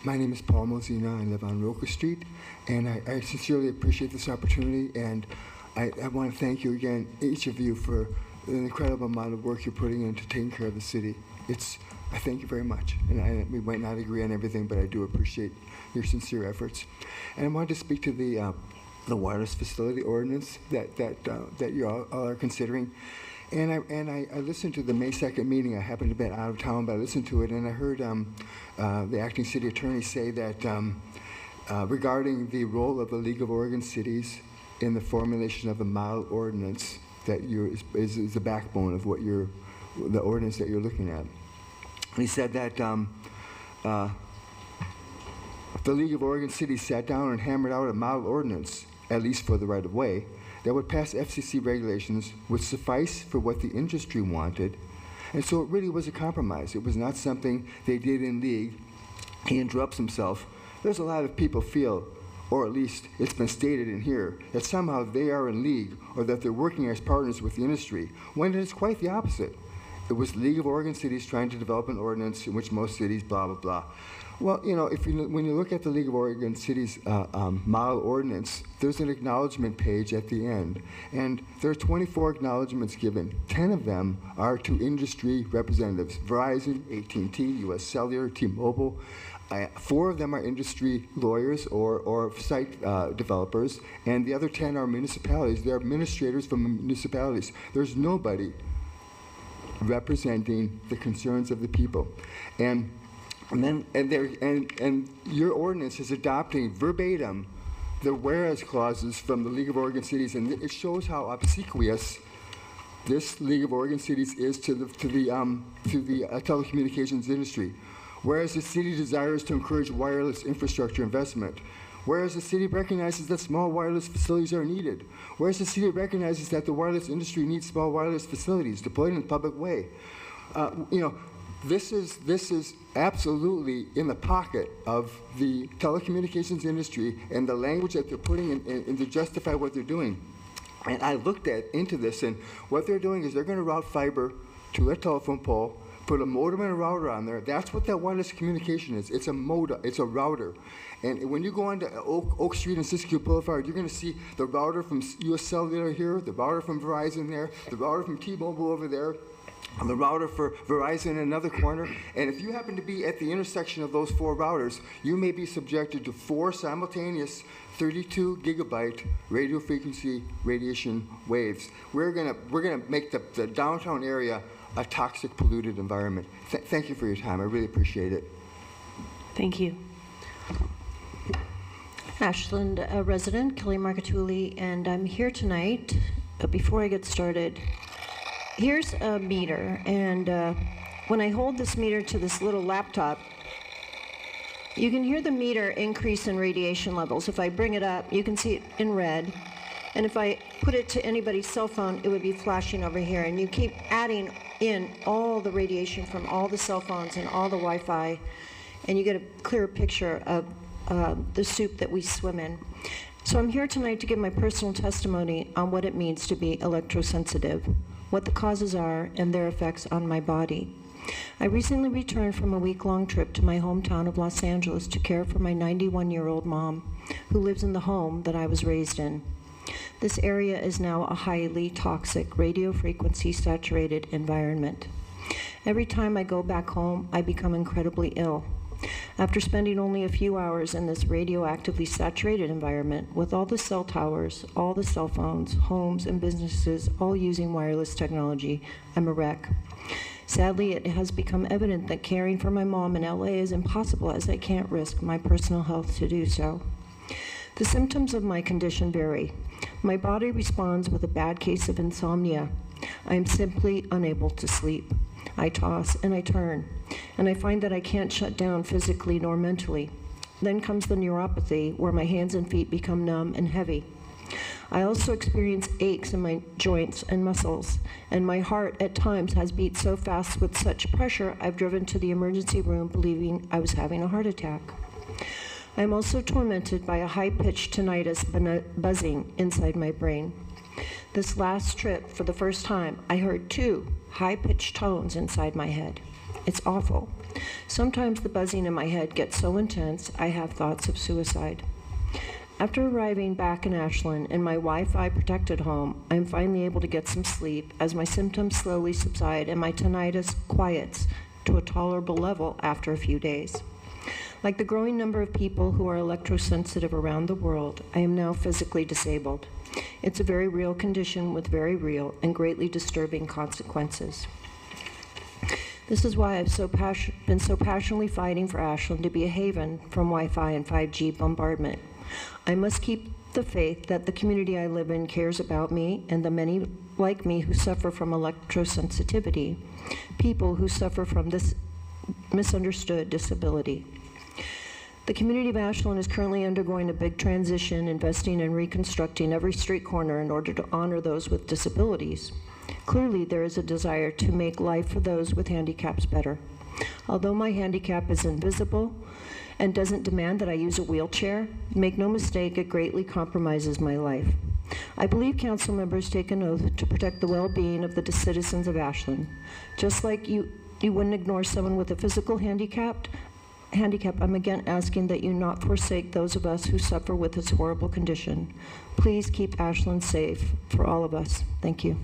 My name is Paul Mozina. I live on Roker Street, and I sincerely appreciate this opportunity, and I want to thank you again, each of you, for the incredible amount of work you're putting into taking care of the city. I thank you very much, and we might not agree on everything, but I do appreciate your sincere efforts. And I wanted to speak to the wireless facility ordinance that you all are considering. And I listened to the May 2nd meeting. I happened to be out of town, but I listened to it, and I heard the acting city attorney say that regarding the role of the League of Oregon Cities in the formulation of the model ordinance that is the backbone of the ordinance that you're looking at. He said that if the League of Oregon Cities sat down and hammered out a model ordinance, at least for the right of way, that would pass FCC regulations would suffice for what the industry wanted. And so it really was a compromise. It was not something they did in league. He interrupts himself. There's a lot of people feel, or at least it's been stated in here, that somehow they are in league or that they're working as partners with the industry, when it is quite the opposite. It was the League of Oregon Cities trying to develop an ordinance in which most cities, blah, blah, blah. Well, you know, when you look at the League of Oregon Cities model ordinance, there's an acknowledgement page at the end. And there are 24 acknowledgements given. 10 of them are to industry representatives: Verizon, AT&T, US Cellular, T-Mobile. 4 of them are industry lawyers or site developers, and the other 10 are municipalities. They're administrators from municipalities. There's nobody representing the concerns of the people. And your ordinance is adopting verbatim the whereas clauses from the League of Oregon Cities, and it shows how obsequious this League of Oregon Cities is to the telecommunications industry. Whereas the city desires to encourage wireless infrastructure investment. Whereas the city recognizes that small wireless facilities are needed. Whereas the city recognizes that the wireless industry needs small wireless facilities deployed in a public way. You know, this is absolutely in the pocket of the telecommunications industry and the language that they're putting in to justify what they're doing. And I looked into this, and what they're doing is they're going to route fiber to a telephone pole, put a modem and a router on there. That's what that wireless communication is. It's a modem. It's a router. And when you go onto Oak Street and Siskiyou Boulevard, you're going to see the router from US Cellular here, the router from Verizon there, the router from T-Mobile over there, and the router for Verizon in another corner. And if you happen to be at the intersection of those 4 routers, you may be subjected to 4 simultaneous 32 gigabyte radio frequency radiation waves. We're gonna make the downtown area a toxic, polluted environment. Thank you for your time. I really appreciate it. Thank you. Ashland resident Kelly Marcotulli, and I'm here tonight. But before I get started, here's a meter, and when I hold this meter to this little laptop, you can hear the meter increase in radiation levels. If I bring it up, you can see it in red, and if I put it to anybody's cell phone, it would be flashing over here, and you keep adding in all the radiation from all the cell phones and all the Wi-Fi, and you get a clearer picture of the soup that we swim in. So I'm here tonight to give my personal testimony on what it means to be electrosensitive, what the causes are, and their effects on my body. I recently returned from a week-long trip to my hometown of Los Angeles to care for my 91-year-old mom, who lives in the home that I was raised in. This area is now a highly toxic, radio frequency saturated environment. Every time I go back home, I become incredibly ill. After spending only a few hours in this radioactively saturated environment with all the cell towers, all the cell phones, homes, and businesses all using wireless technology, I'm a wreck. Sadly, it has become evident that caring for my mom in LA is impossible, as I can't risk my personal health to do so. The symptoms of my condition vary. My body responds with a bad case of insomnia. I am simply unable to sleep. I toss and I turn, and I find that I can't shut down physically nor mentally. Then comes the neuropathy, where my hands and feet become numb and heavy. I also experience aches in my joints and muscles, and my heart at times has beat so fast with such pressure I've driven to the emergency room believing I was having a heart attack. I am also tormented by a high-pitched tinnitus buzzing inside my brain. This last trip, for the first time, I heard 2 high-pitched tones inside my head. It's awful. Sometimes the buzzing in my head gets so intense, I have thoughts of suicide. After arriving back in Ashland in my Wi-Fi protected home, I am finally able to get some sleep as my symptoms slowly subside and my tinnitus quiets to a tolerable level after a few days. Like the growing number of people who are electrosensitive around the world, I am now physically disabled. It's a very real condition with very real and greatly disturbing consequences. This is why I've been so passionately fighting for Ashland to be a haven from Wi-Fi and 5G bombardment. I must keep the faith that the community I live in cares about me and the many like me who suffer from electrosensitivity, people who suffer from this misunderstood disability. The community of Ashland is currently undergoing a big transition, investing in reconstructing every street corner in order to honor those with disabilities. Clearly, there is a desire to make life for those with handicaps better. Although my handicap is invisible and doesn't demand that I use a wheelchair, make no mistake, it greatly compromises my life. I believe council members take an oath to protect the well-being of the citizens of Ashland. Just like you wouldn't ignore someone with a physical handicap, I'm again asking that you not forsake those of us who suffer with this horrible condition. Please keep Ashland safe for all of us. Thank you.